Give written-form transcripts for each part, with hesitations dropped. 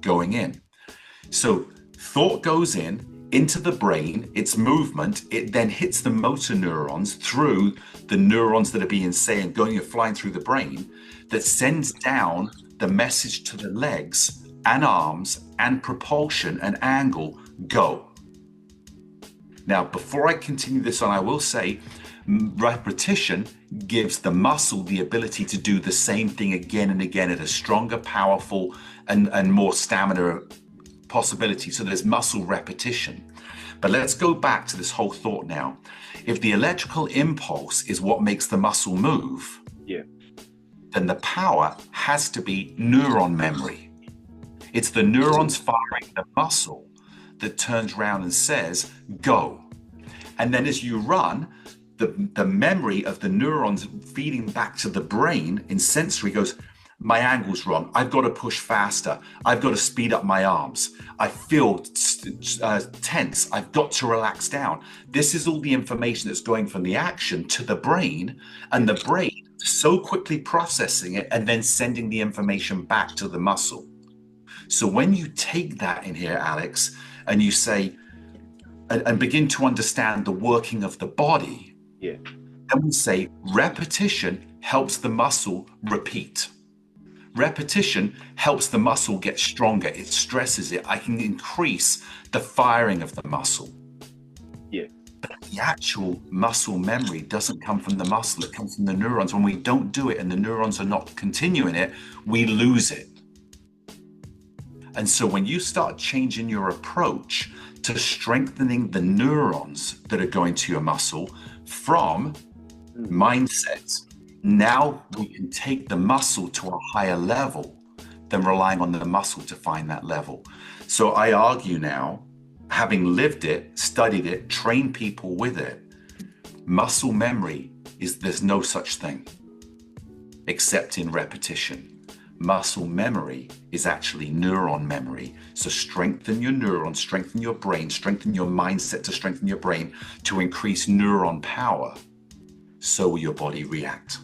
going in. So thought goes in into the brain, its movement, it then hits the motor neurons through the neurons that are being saying, going and flying through the brain, that sends down the message to the legs and arms and propulsion and angle, go. Now, before I continue this on, I will say repetition gives the muscle the ability to do the same thing again and again at a stronger, powerful, and more stamina possibility. So there's muscle repetition. But let's go back to this whole thought now. If the electrical impulse is what makes the muscle move, Yeah. then the power has to be neuron memory. It's the neurons firing the muscle that turns around and says, go. And then as you run, the memory of the neurons feeding back to the brain in sensory goes, my angle's wrong. I've got to push faster. I've got to speed up my arms. I feel tense. I've got to relax down. This is all the information that's going from the action to the brain, and the brain so quickly processing it and then sending the information back to the muscle. So when you take that in here, Alex, and you say, and begin to understand the working of the body, Yeah. then we say repetition helps the muscle repeat. Repetition helps the muscle get stronger. It stresses it. I can increase the firing of the muscle. Yeah. But the actual muscle memory doesn't come from the muscle. It comes from the neurons. When we don't do it and the neurons are not continuing it, we lose it. And so when you start changing your approach to strengthening the neurons that are going to your muscle from mindset, now we can take the muscle to a higher level than relying on the muscle to find that level. So I argue now, having lived it, studied it, trained people with it, muscle memory there's no such thing except in repetition. Muscle memory is actually neuron memory. So strengthen your neurons, strengthen your brain, strengthen your mindset to strengthen your brain to increase neuron power. So will your body react.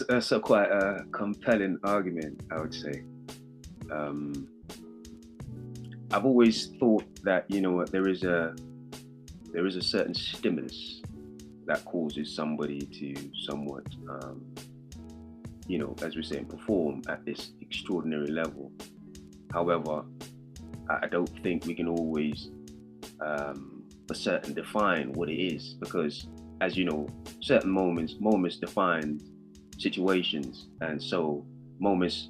That's a quite a compelling argument, I would say. I've always thought that, you know, there is a certain stimulus that causes somebody to somewhat, you know, as we say, perform at this extraordinary level. However, I don't think we can always for certain define what it is, because, as you know, certain moments define situations, and so moments